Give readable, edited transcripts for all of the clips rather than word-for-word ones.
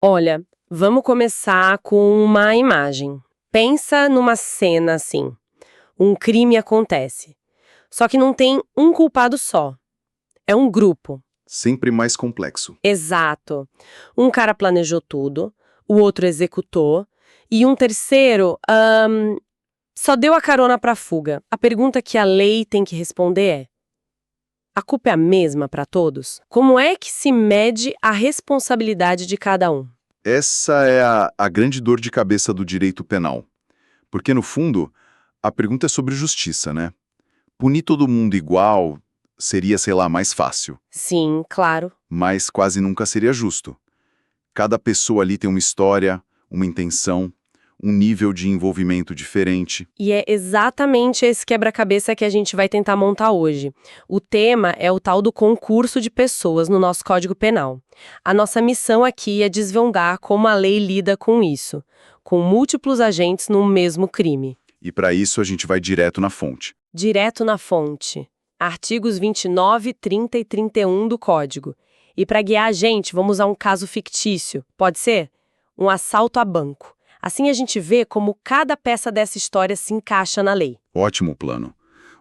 Olha, vamos começar com uma imagem. Pensa numa cena assim. Um crime acontece. Só que não tem um culpado só. É um grupo. Sempre mais complexo. Exato. Um cara planejou tudo, o outro executou, e um terceiro, só deu a carona pra fuga. A pergunta que a lei tem que responder é: a culpa é a mesma para todos? Como é que se mede a responsabilidade de cada um? Essa é a grande dor de cabeça do direito penal. Porque, no fundo, a pergunta é sobre justiça, né? Punir todo mundo igual seria, sei lá, mais fácil, Sim, claro. mas quase nunca seria justo. Cada pessoa ali tem uma história, uma intenção, um nível de envolvimento diferente. E é exatamente esse quebra-cabeça que a gente vai tentar montar hoje. O tema é o tal do concurso de pessoas no nosso Código Penal. A nossa missão aqui é desvendar como a lei lida com isso, com múltiplos agentes no mesmo crime. E para isso a gente vai direto na fonte. Direto na fonte. Artigos 29, 30 e 31 do Código. E para guiar a gente, vamos usar um caso fictício. Pode ser? Um assalto a banco. Assim a gente vê como cada peça dessa história se encaixa na lei. Ótimo plano.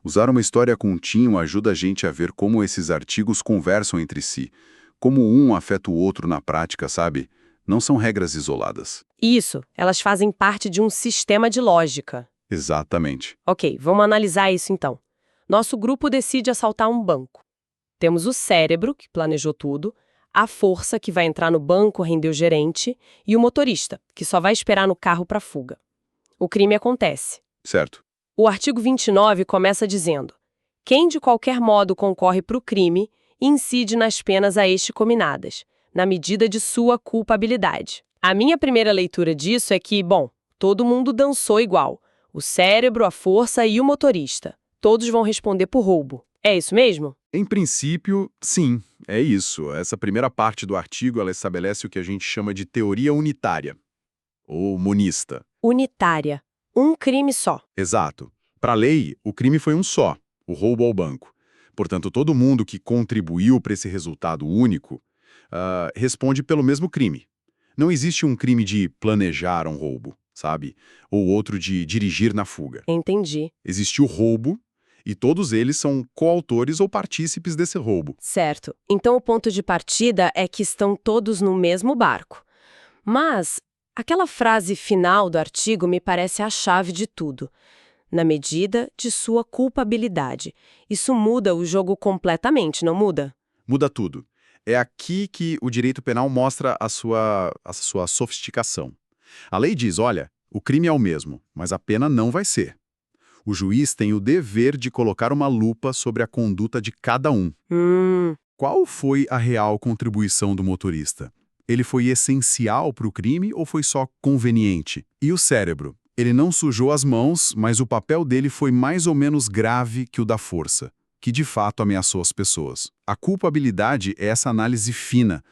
Usar uma história contínua ajuda a gente a ver como esses artigos conversam entre si, como um afeta o outro na prática, sabe? Não são regras isoladas. Isso, elas fazem parte de um sistema de lógica. Exatamente. Ok, vamos analisar isso então. Nosso grupo decide assaltar um banco. Temos o cérebro, que planejou tudo, a força, que vai entrar no banco, render o gerente, e o motorista, que só vai esperar no carro para fuga. O crime acontece. Certo. O artigo 29 começa dizendo: quem de qualquer modo concorre para o crime incide nas penas a este cominadas, na medida de sua culpabilidade. A minha primeira leitura disso é que, bom, todo mundo dançou igual. O cérebro, a força e o motorista. Todos vão responder por roubo. É isso mesmo? Em princípio, sim, é isso. Essa primeira parte do artigo ela estabelece o que a gente chama de teoria unitária, ou monista. Unitária. Um crime só. Exato. Para a lei, o crime foi um só, o roubo ao banco. Portanto, todo mundo que contribuiu para esse resultado único responde pelo mesmo crime. Não existe um crime de planejar um roubo, sabe? Ou outro de dirigir na fuga. Entendi. Existe o roubo, e todos eles são coautores ou partícipes desse roubo. Certo. Então o ponto de partida é que estão todos no mesmo barco. Mas aquela frase final do artigo me parece a chave de tudo. Na medida de sua culpabilidade. Isso muda o jogo completamente, não muda? Muda tudo. É aqui que o direito penal mostra a sua sofisticação. A lei diz, olha, o crime é o mesmo, mas a pena não vai ser. O juiz tem o dever de colocar uma lupa sobre a conduta de cada um. Hum, Qual foi a real contribuição do motorista? Ele foi essencial para o crime ou foi só conveniente? E o cérebro? Ele não sujou as mãos, mas o papel dele foi mais ou menos grave que o da força, que de fato ameaçou as pessoas. A culpabilidade é essa análise fina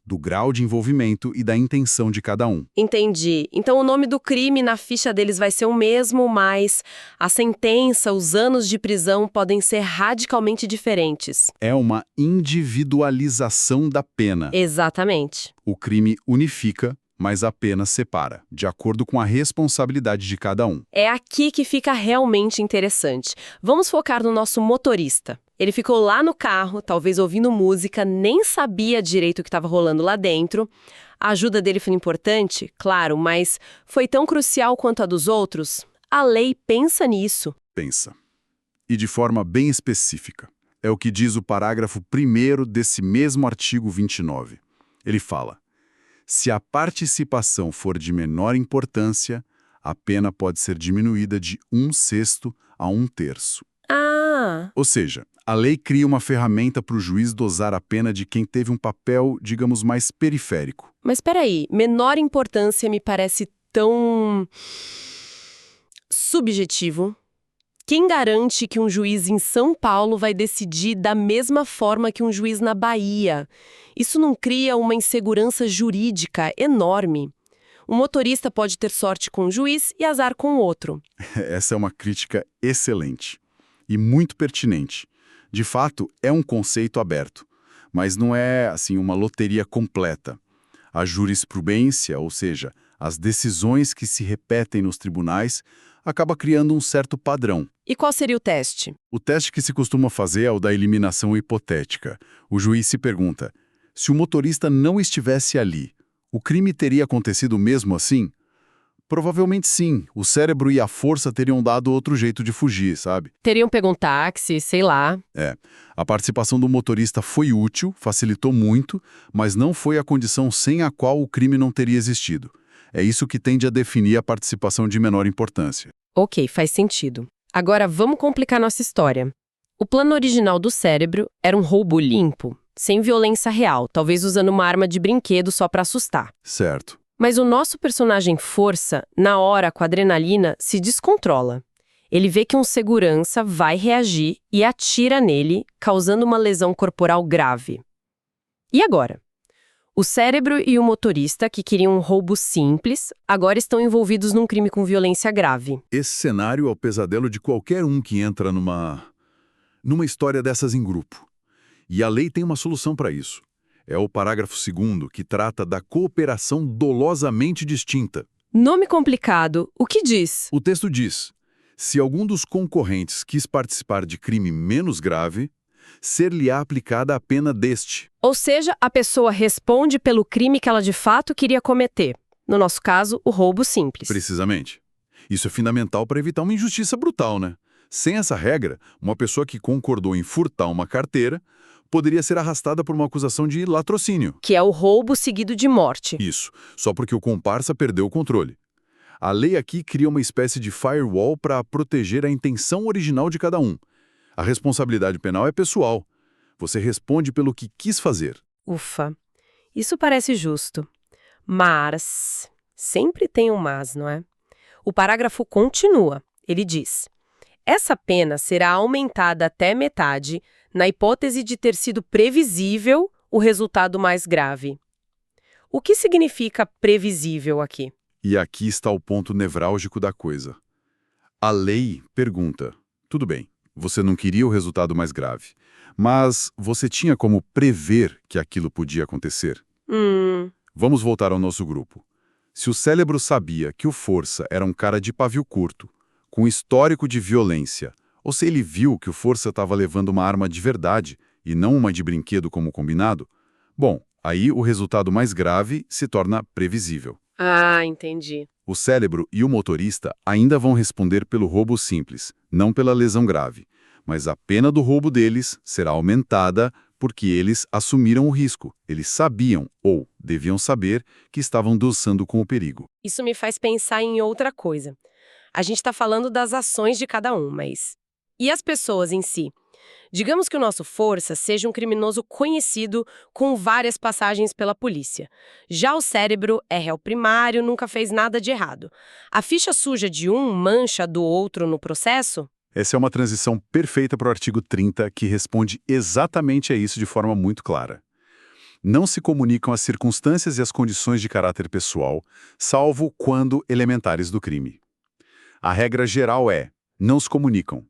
do grau de envolvimento e da intenção de cada um. entendi. Então o nome do crime na ficha deles vai ser o mesmo, mas a sentença, os anos de prisão podem ser radicalmente diferentes. É uma individualização da pena. Exatamente. O crime unifica, mas a pena separa, de acordo com a responsabilidade de cada um. É aqui que fica realmente interessante. Vamos focar no nosso motorista. Ele ficou lá no carro, talvez ouvindo música, nem sabia direito o que estava rolando lá dentro. A ajuda dele foi importante, claro, mas foi tão crucial quanto a dos outros? A lei pensa nisso. Pensa. E de forma bem específica. É o que diz o parágrafo 1º desse mesmo artigo 29. Ele fala: se a participação for de menor importância, a pena pode ser diminuída de 1/6 a 1/3. Ah, Ou seja, a lei cria uma ferramenta para o juiz dosar a pena de quem teve um papel, digamos, mais periférico. mas espera aí, menor importância me parece tão subjetivo. Quem garante que um juiz em São Paulo vai decidir da mesma forma que um juiz na Bahia? Isso não cria uma insegurança jurídica enorme. Um motorista pode ter sorte com um juiz e azar com o outro. Essa é uma crítica excelente e muito pertinente. De fato, é um conceito aberto, mas não é assim uma loteria completa. A jurisprudência, ou seja, as decisões que se repetem nos tribunais, acaba criando um certo padrão. E qual seria o teste? O teste que se costuma fazer é o da eliminação hipotética. O juiz se pergunta: se o motorista não estivesse ali, o crime teria acontecido mesmo assim? Provavelmente sim. O cérebro e a força teriam dado outro jeito de fugir, sabe? Teriam pego um táxi, sei lá. A participação do motorista foi útil, facilitou muito, mas não foi a condição sem a qual o crime não teria existido. É isso que tende a definir a participação de menor importância. Ok, faz sentido. Agora vamos complicar nossa história. O plano original do cérebro era um roubo limpo, sem violência real, talvez usando uma arma de brinquedo só para assustar. Certo. Mas o nosso personagem Força, na hora com a adrenalina, se descontrola. Ele vê que um segurança vai reagir e atira nele, causando uma lesão corporal grave. E agora? O cérebro e o motorista, que queriam um roubo simples, agora estão envolvidos num crime com violência grave. Esse cenário é o pesadelo de qualquer um que entra numa história dessas em grupo. E a lei tem uma solução para isso. É o parágrafo 2º, que trata da cooperação dolosamente distinta. Nome complicado. O que diz? O texto diz: se algum dos concorrentes quis participar de crime menos grave, ser-lhe-á aplicada a pena deste. Ou seja, a pessoa responde pelo crime que ela de fato queria cometer. No nosso caso, o roubo simples. Precisamente. Isso é fundamental para evitar uma injustiça brutal, né? Sem essa regra, uma pessoa que concordou em furtar uma carteira poderia ser arrastada por uma acusação de latrocínio. Que é o roubo seguido de morte. Isso, só porque o comparsa perdeu o controle. A lei aqui cria uma espécie de firewall para proteger a intenção original de cada um. A responsabilidade penal é pessoal. Você responde pelo que quis fazer. Ufa, isso parece justo. Mas, sempre tem um mas, não é? O parágrafo continua. Ele diz: essa pena será aumentada até metade na hipótese de ter sido previsível o resultado mais grave. O que significa previsível aqui? E aqui está o ponto nevrálgico da coisa. A lei pergunta: tudo bem, você não queria o resultado mais grave, mas você tinha como prever que aquilo podia acontecer? Vamos voltar ao nosso grupo. Se o cérebro sabia que o Força era um cara de pavio curto, com histórico de violência, ou se ele viu que o Força estava levando uma arma de verdade e não uma de brinquedo como combinado, bom, aí o resultado mais grave se torna previsível. Ah, entendi. O cérebro e o motorista ainda vão responder pelo roubo simples, não pela lesão grave, mas a pena do roubo deles será aumentada porque eles assumiram o risco. Eles sabiam, ou deviam saber, que estavam dançando com o perigo. Isso me faz pensar em outra coisa. A gente está falando das ações de cada um, mas... e as pessoas em si? Digamos que o nosso Força seja um criminoso conhecido com várias passagens pela polícia. Já o cérebro é réu primário, nunca fez nada de errado. A ficha suja de um mancha do outro no processo? Essa é uma transição perfeita para o artigo 30, que responde exatamente a isso de forma muito clara. Não se comunicam as circunstâncias e as condições de caráter pessoal, salvo quando elementares do crime. A regra geral é: não se comunicam.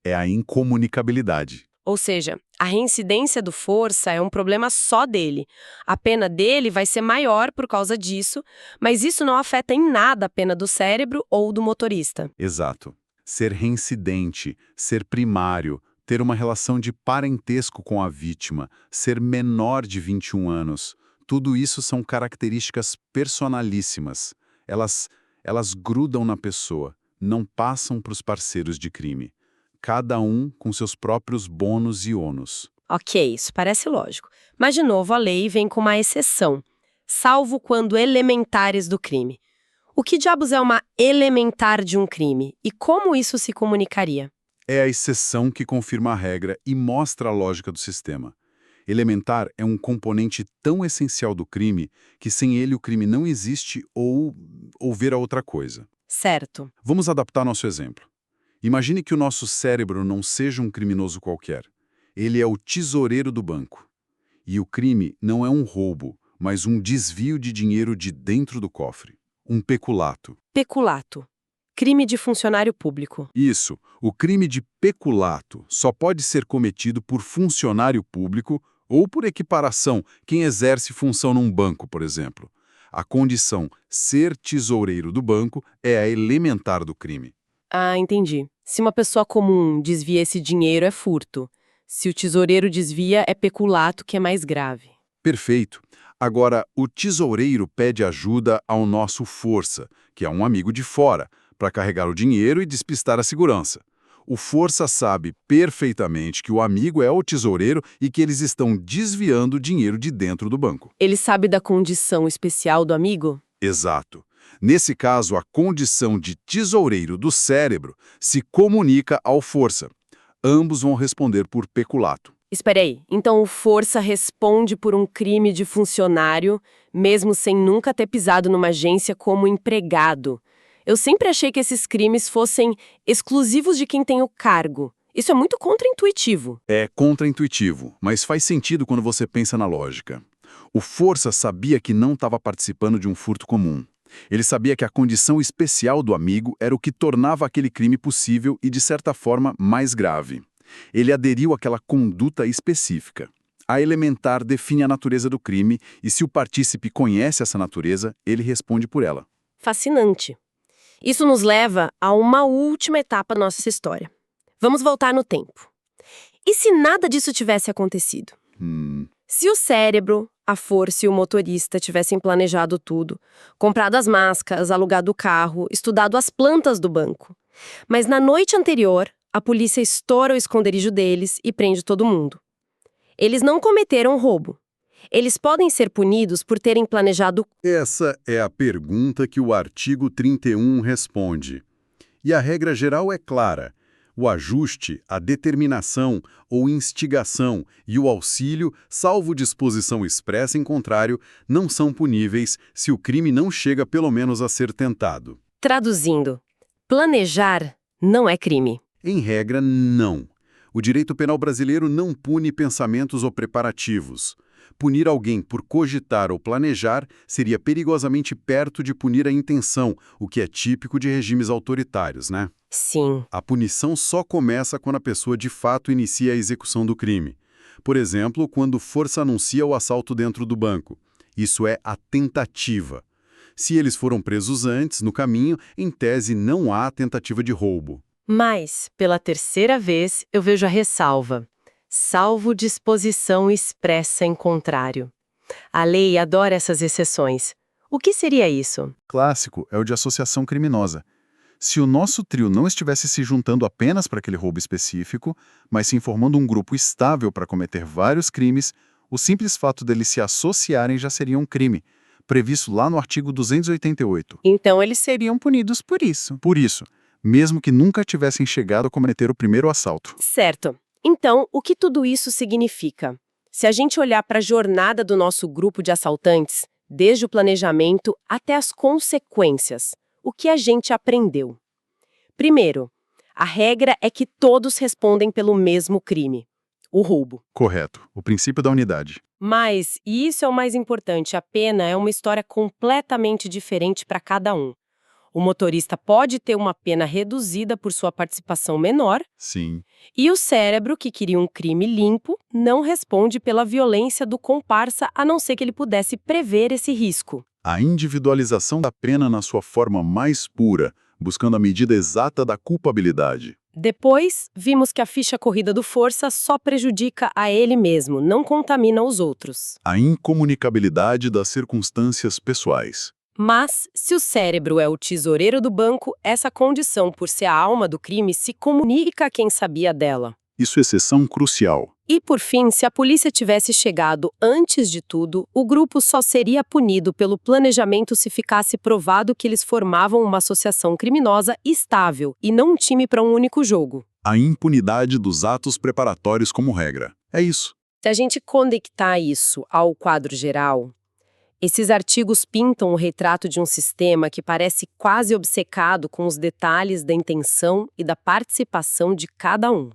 É a incomunicabilidade. Ou seja, a reincidência do Força é um problema só dele. A pena dele vai ser maior por causa disso, mas isso não afeta em nada a pena do cérebro ou do motorista. Exato. Ser reincidente, ser primário, ter uma relação de parentesco com a vítima, ser menor de 21 anos, tudo isso são características personalíssimas. Elas grudam na pessoa, não passam para os parceiros de crime. Cada um com seus próprios bônus e ônus. Ok, isso parece lógico. Mas, de novo, a lei vem com uma exceção. Salvo quando elementares do crime. O que diabos é uma elementar de um crime? E como isso se comunicaria? É a exceção que confirma a regra e mostra a lógica do sistema. Elementar é um componente tão essencial do crime que sem ele o crime não existe ou vira outra coisa. Certo. Vamos adaptar nosso exemplo. Imagine que o nosso cérebro não seja um criminoso qualquer. Ele é o tesoureiro do banco. E o crime não é um roubo, mas um desvio de dinheiro de dentro do cofre. Um peculato. Peculato. Crime de funcionário público. Isso. O crime de peculato só pode ser cometido por funcionário público Ou por equiparação, quem exerce função num banco, por exemplo. A condição ser tesoureiro do banco é a elementar do crime. Ah, entendi. Se uma pessoa comum desvia esse dinheiro, é furto. Se o tesoureiro desvia, é peculato, que é mais grave. Perfeito. Agora, o tesoureiro pede ajuda ao nosso força, que é um amigo de fora, para carregar o dinheiro e despistar a segurança. O força sabe perfeitamente que o amigo é o tesoureiro e que eles estão desviando o dinheiro de dentro do banco. Ele sabe da condição especial do amigo? Exato. Nesse caso, a condição de tesoureiro do cérebro se comunica ao força. Ambos vão responder por peculato. Espera aí, então o força responde por um crime de funcionário, mesmo sem nunca ter pisado numa agência como empregado. Eu sempre achei que esses crimes fossem exclusivos de quem tem o cargo. Isso é muito contraintuitivo. É contraintuitivo, mas faz sentido quando você pensa na lógica. O força sabia que não estava participando de um furto comum. Ele sabia que a condição especial do amigo era o que tornava aquele crime possível e, de certa forma, mais grave. Ele aderiu àquela conduta específica. A elementar define a natureza do crime e, se o partícipe conhece essa natureza, ele responde por ela. Fascinante. Isso nos leva a uma última etapa da nossa história. Vamos voltar no tempo. E se nada disso tivesse acontecido? Se o cérebro, a força e o motorista tivessem planejado tudo, comprado as máscaras, alugado o carro, estudado as plantas do banco, mas na noite anterior, a polícia estoura o esconderijo deles e prende todo mundo. Eles não cometeram roubo. Eles podem ser punidos por terem planejado... Essa é a pergunta que o artigo 31 responde. E a regra geral é clara. O ajuste, a determinação ou instigação e o auxílio, salvo disposição expressa em contrário, não são puníveis se o crime não chega pelo menos a ser tentado. Traduzindo, planejar não é crime. Em regra, não. O direito penal brasileiro não pune pensamentos ou preparativos. Punir alguém por cogitar ou planejar seria perigosamente perto de punir a intenção, o que é típico de regimes autoritários, né? Sim. A punição só começa quando a pessoa de fato inicia a execução do crime. Por exemplo, quando força anuncia o assalto dentro do banco. Isso é a tentativa. Se eles foram presos antes, no caminho, em tese não há tentativa de roubo. Mas, pela terceira vez, eu vejo a ressalva. Salvo disposição expressa em contrário. A lei adora essas exceções. O que seria isso? Clássico é o de associação criminosa. Se o nosso trio não estivesse se juntando apenas para aquele roubo específico, mas se formando um grupo estável para cometer vários crimes, o simples fato deles se associarem já seria um crime, previsto lá no artigo 288. Então eles seriam punidos por isso. Por isso, mesmo que nunca tivessem chegado a cometer o primeiro assalto. Certo. Então, o que tudo isso significa? Se a gente olhar para a jornada do nosso grupo de assaltantes, desde o planejamento até as consequências, o que a gente aprendeu? Primeiro, a regra é que todos respondem pelo mesmo crime, o roubo. Correto, o princípio da unidade. Mas, e isso é o mais importante, a pena é uma história completamente diferente para cada um. O motorista pode ter uma pena reduzida por sua participação menor. Sim. E o cérebro, que queria um crime limpo, não responde pela violência do comparsa, a não ser que ele pudesse prever esse risco. A individualização da pena na sua forma mais pura, buscando a medida exata da culpabilidade. Depois, vimos que a ficha corrida do força só prejudica a ele mesmo, não contamina os outros. A incomunicabilidade das circunstâncias pessoais. Mas, se o cérebro é o tesoureiro do banco, essa condição, por ser a alma do crime, se comunica a quem sabia dela. Isso é exceção crucial. E, por fim, se a polícia tivesse chegado antes de tudo, o grupo só seria punido pelo planejamento se ficasse provado que eles formavam uma associação criminosa estável e não um time para um único jogo. A impunidade dos atos preparatórios como regra. É isso. Se a gente conectar isso ao quadro geral, esses artigos pintam o retrato de um sistema que parece quase obcecado com os detalhes da intenção e da participação de cada um.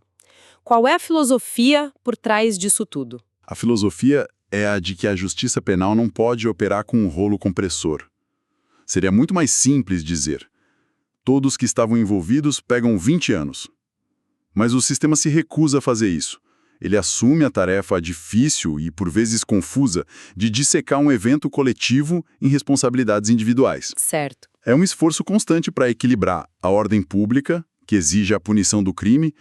Qual é a filosofia por trás disso tudo? A filosofia é a de que a justiça penal não pode operar com um rolo compressor. Seria muito mais simples dizer: todos que estavam envolvidos pegam 20 anos. Mas o sistema se recusa a fazer isso. Ele assume a tarefa difícil e, por vezes, confusa de dissecar um evento coletivo em responsabilidades individuais. Certo. É um esforço constante para equilibrar a ordem pública, que exige a punição do crime,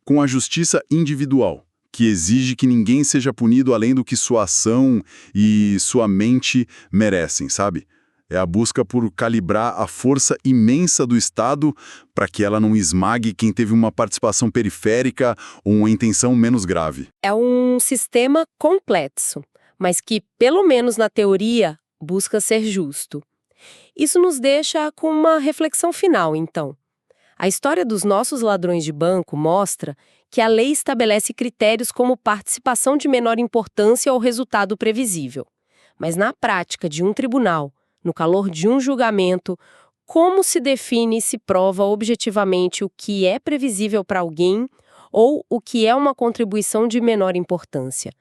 com a justiça individual, que exige que ninguém seja punido além do que sua ação e sua mente merecem, sabe? É a busca por calibrar a força imensa do Estado para que ela não esmague quem teve uma participação periférica ou uma intenção menos grave. É um sistema complexo, mas que, pelo menos na teoria, busca ser justo. Isso nos deixa com uma reflexão final, então. A história dos nossos ladrões de banco mostra que a lei estabelece critérios como participação de menor importância ou resultado previsível. Mas na prática de um tribunal, no calor de um julgamento, como se define e se prova objetivamente o que é previsível para alguém ou o que é uma contribuição de menor importância?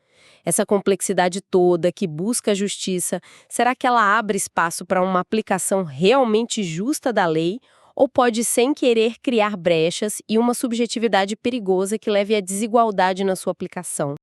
Essa complexidade toda que busca a justiça, será que ela abre espaço para uma aplicação realmente justa da lei ou pode, sem querer, criar brechas e uma subjetividade perigosa que leve à desigualdade na sua aplicação?